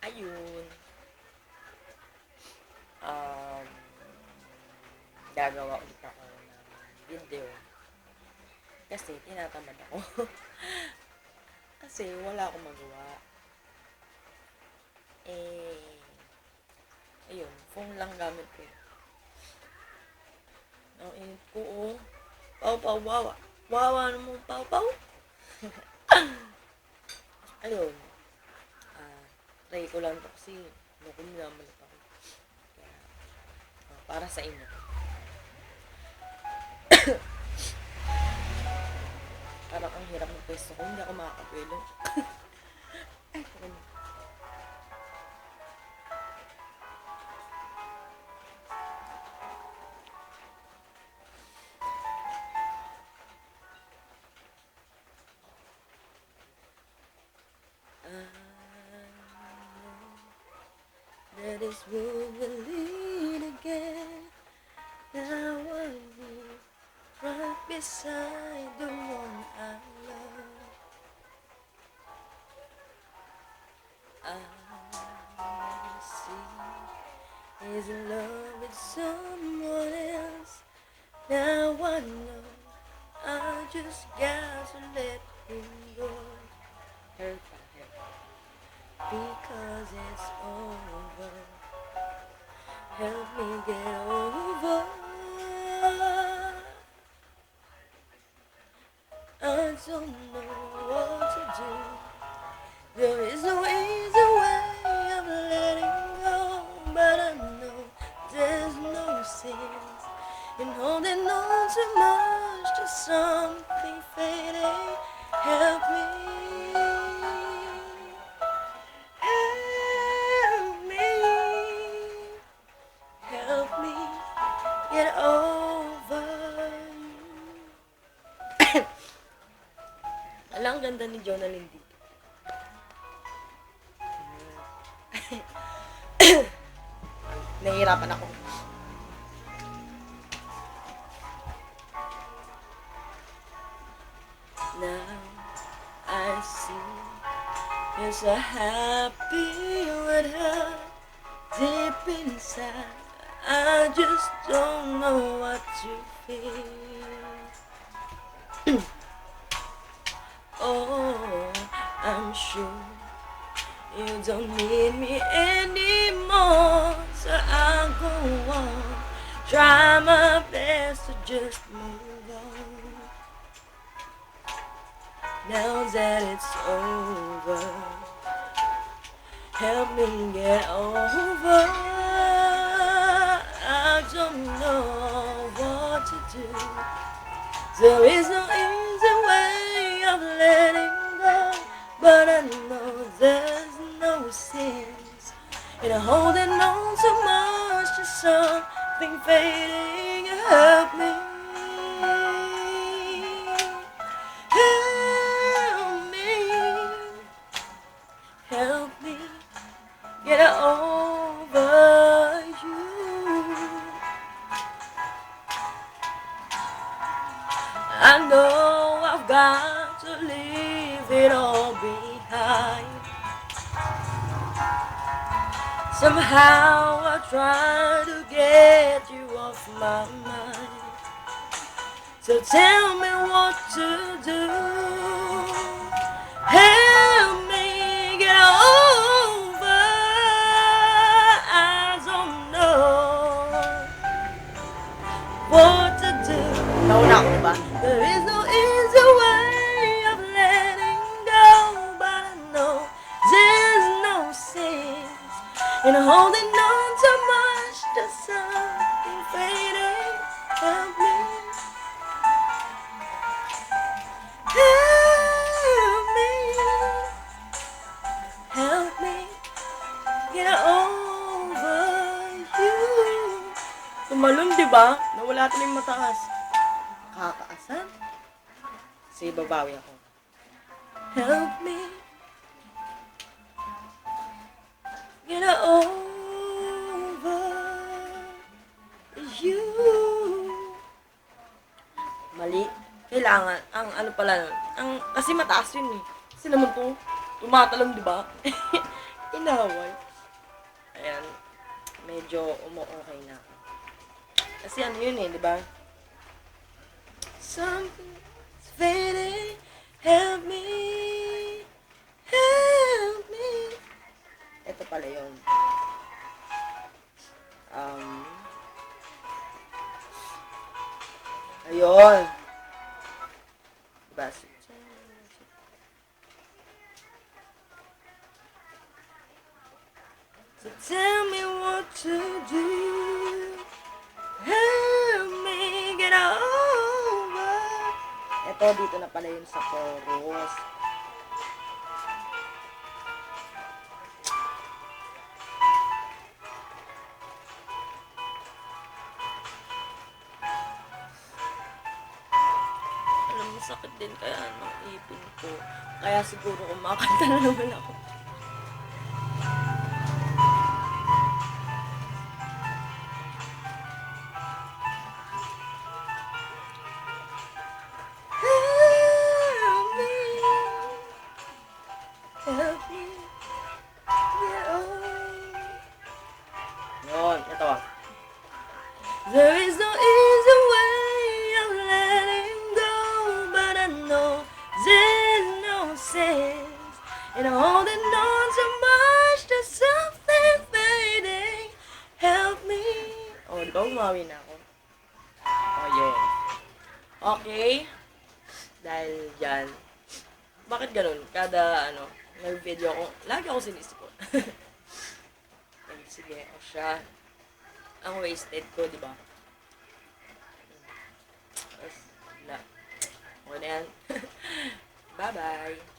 ayun, um, gagawa ulit ako ng video. Kasi tinatamad ako. Kasi wala akong magawa. Eh, ayun, phone lang gamit ko. Ang init ko, oh. Pau, wawa. Wawa naman, pau. Ayun, try ko lang to kasi naman ako. Kaya, para sa inyo. Parang ang hirap ng pwesto ko, hindi ako makakapelo. Ay, parang. That is where we lead again. Now I live right beside the one I love. I see is in love with someone else. Now I know I just got to let him go. Hurt. Because it's over. Help me get over. I don't know what to do. There is no easy way of letting go, but I know there's no sense in holding on too much to something fading. Help me. Get over you. Alang ganda ni Jonalyn dito. Nahihirapan ako. Now I see you're so happy with her deep inside. I just don't know what to feel. Oh, I'm sure you don't need me anymore, so I'll go on, try my best to just move on. Now that it's over, help me get over. I don't know what to do. There is no easy way of letting go, but I know there's no sense in holding on too much to something fading. Help me. Help me get over you. I know I've got to leave it all behind. Somehow I try to get you off my mind. So tell me what to do. Help me get over. I don't know what to do. Nauna ako, diba? There is no easy way of letting go, but I know there's no sense in holding on too much to something fading. Help me. Help me. Help me get over you. Tumalon, diba? Nawala tuloy yung mataas. Kakaasan? Sige, babawi ako. Help me get over you. Mali. Kailangan, ang ano pala nun, kasi mataas yun eh. Kasi naman to, tumatalon, diba? inaway. Ayan. Medyo umu-okay na ako. Kasi ano yun eh, di ba? Something's fading. Help me. Help me. Ito pala yun. Ayun. Diba? So tell me what to do. Help me get over. Ito, dito na pala yun sa chorus. Alam mo, sakit din kaya ng ipin ko. Kaya siguro kumakanta na naman ako. Help me get over. Yun, ito. There is no easy way of letting go, but I know there's no sense in holding on so much to something fading. Help me. Oh, di ba umawi na ako? Oh, yeah. Okay. Dahil dyan, bakit ganun? Kada, nag-video ako, lagi ako sinisipon. Sige, o siya. Ang wasted ko, di ba? Wala. Okay na yan. Bye-bye.